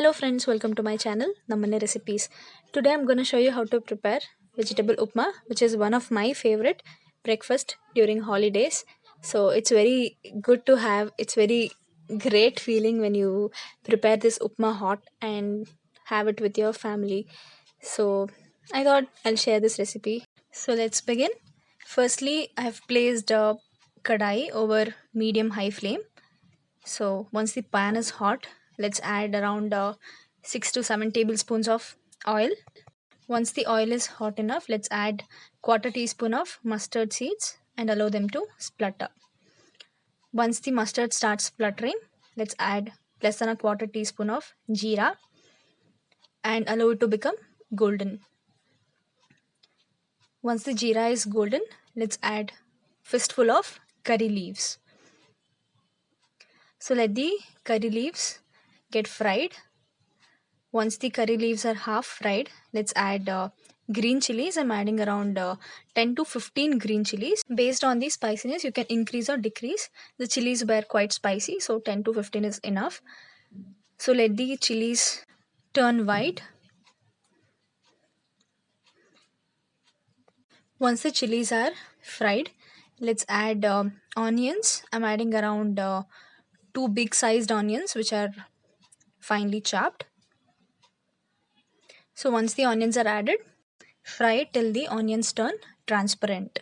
Hello friends, welcome to my channel Nammane Recipes. Today I'm going to show you how to prepare vegetable upma, which is one of my favorite breakfast during holidays. So it's very good to have. It's very great feeling when you prepare this upma hot and have it with your family. So I thought I'll share this recipe. So let's begin. Firstly, I have placed a kadai over medium high flame. So once the pan is hot, let's add around 6 to 7 tablespoons of oil. Once the oil is hot enough, let's add quarter teaspoon of mustard seeds and allow them to splutter. Once the mustard starts spluttering, let's add less than a quarter teaspoon of jeera and allow it to become golden. Once the jeera is golden, let's add fistful of curry leaves. So let the curry leaves get fried. Once the curry leaves are half fried, let's add green chilies. I'm adding around 10 to 15 green chilies. Based on the spiciness, you can increase or decrease. The chilies were quite spicy, so 10 to 15 is enough. So let the chilies turn white. Once the chilies are fried, let's add onions. I'm adding around 2 big sized onions, which are finely chopped. So once the onions are added, fry it till the onions turn transparent.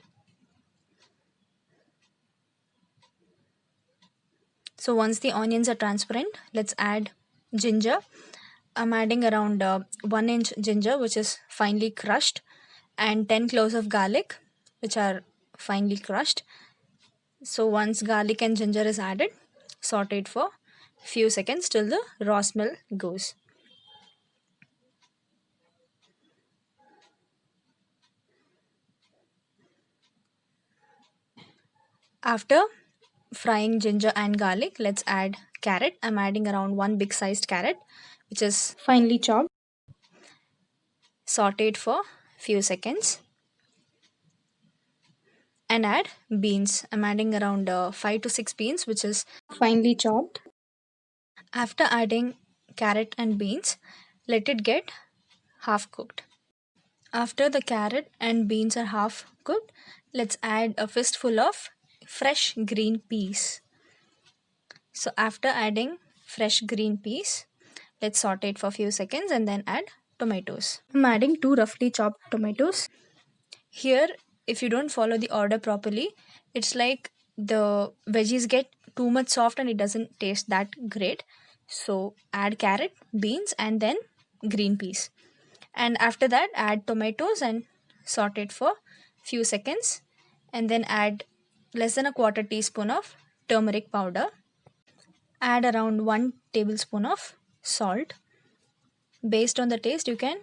So once the onions are transparent, let's add ginger. I'm adding around 1 inch ginger, which is finely crushed, and 10 cloves of garlic, which are finely crushed. So once garlic and ginger is added, saute it for few seconds till the raw smell goes. After frying ginger and garlic, let's add carrot. I'm adding around 1 big sized carrot, which is finely chopped. Saute it for few seconds and add beans. I'm adding around 5 to 6 beans, which is finely chopped. After adding carrot and beans, let it get half cooked. After the carrot and beans are half cooked, let's add a fistful of fresh green peas. So after adding fresh green peas, let's saute it for a few seconds and then add tomatoes. I'm adding 2 roughly chopped tomatoes. Here, if you don't follow the order properly, it's like the veggies get too much soft and it doesn't taste that great. So add carrot, beans, and then green peas. And after that, add tomatoes and saute it for few seconds. And then add less than a quarter teaspoon of turmeric powder. Add around 1 tablespoon of salt. Based on the taste, you can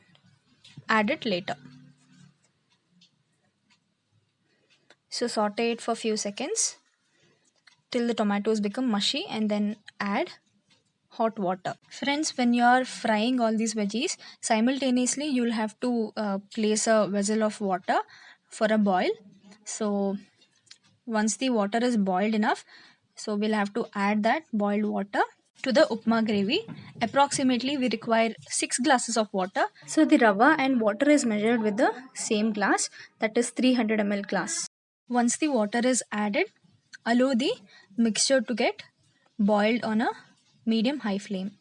add it later. So saute it for few seconds till the tomatoes become mushy and then add hot water. Friends, when you are frying all these veggies, simultaneously you'll have to place a vessel of water for a boil. So once the water is boiled enough, so we'll have to add that boiled water to the upma gravy. Approximately we require 6 glasses of water. So the rava and water is measured with the same glass, that is 300 ml glass. Once the water is added, allow the mixture to get boiled on a medium high flame.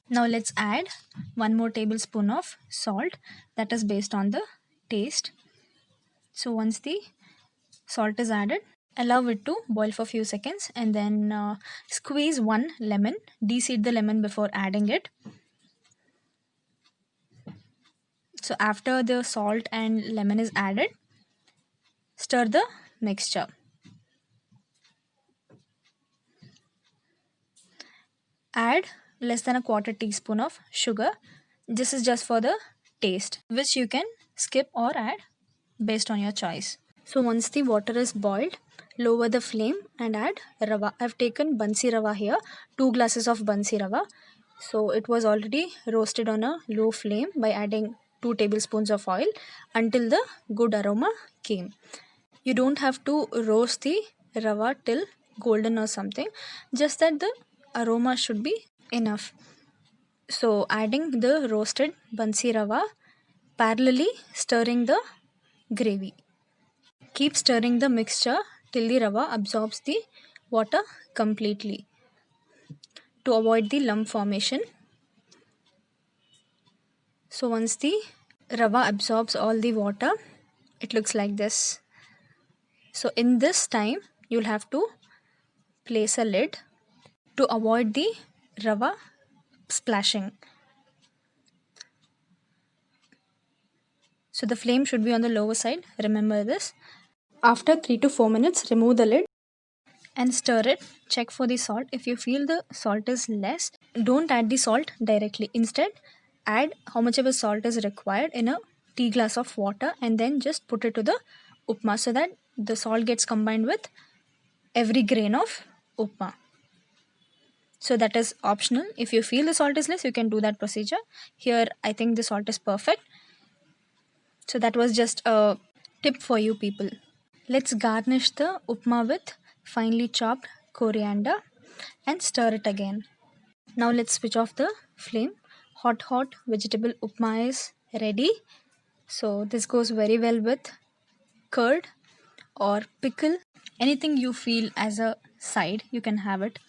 Now let's add 1 more tablespoon of salt, that is based on the taste. So once the salt is added, allow it to boil for a few seconds and then squeeze 1 lemon. De-seed the lemon before adding it. So after the salt and lemon is added, stir the mixture. Add less than a quarter teaspoon of sugar. This is just for the taste, which you can skip or add based on your choice. So once the water is boiled, lower the flame and add rava. I've taken bansi rava here, 2 glasses of bansi rava. So it was already roasted on a low flame by adding 2 tablespoons of oil until the good aroma came. You don't have to roast the rava till golden or something, just that the aroma should be enough. So adding the roasted bansi rava, parallelly stirring the gravy. Keep stirring the mixture till the rava absorbs the water completely to avoid the lump formation. So once the rava absorbs all the water, it looks like this. So in this time, you'll have to place a lid to avoid the rava splashing. So the flame should be on the lower side. Remember this. After 3 to 4 minutes, remove the lid and stir it. Check for the salt. If you feel the salt is less, don't add the salt directly. Instead, add how much of a salt is required in a tea glass of water and then just put it to the upma so that the salt gets combined with every grain of upma. So that is optional. If you feel the salt is less, you can do that procedure. Here, I think the salt is perfect. So that was just a tip for you people. Let's garnish the upma with finely chopped coriander and stir it again. Now let's switch off the flame. Hot vegetable upma is ready. So this goes very well with curd or pickle. Anything you feel as a side, you can have it.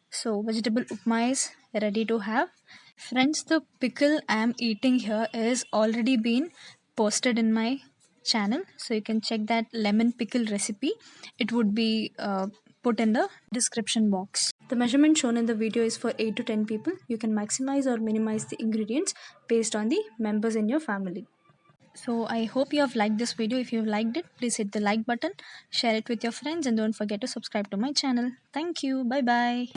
So vegetable upma is ready to have. Friends, the pickle I am eating here is already been posted in my channel. So you can check that lemon pickle recipe. It would be put in the description box. The measurement shown in the video is for 8 to 10 people. You can maximize or minimize the ingredients based on the members in your family. So I hope you have liked this video. If you have liked it, please hit the like button, share it with your friends, and don't forget to subscribe to my channel. Thank you. Bye bye.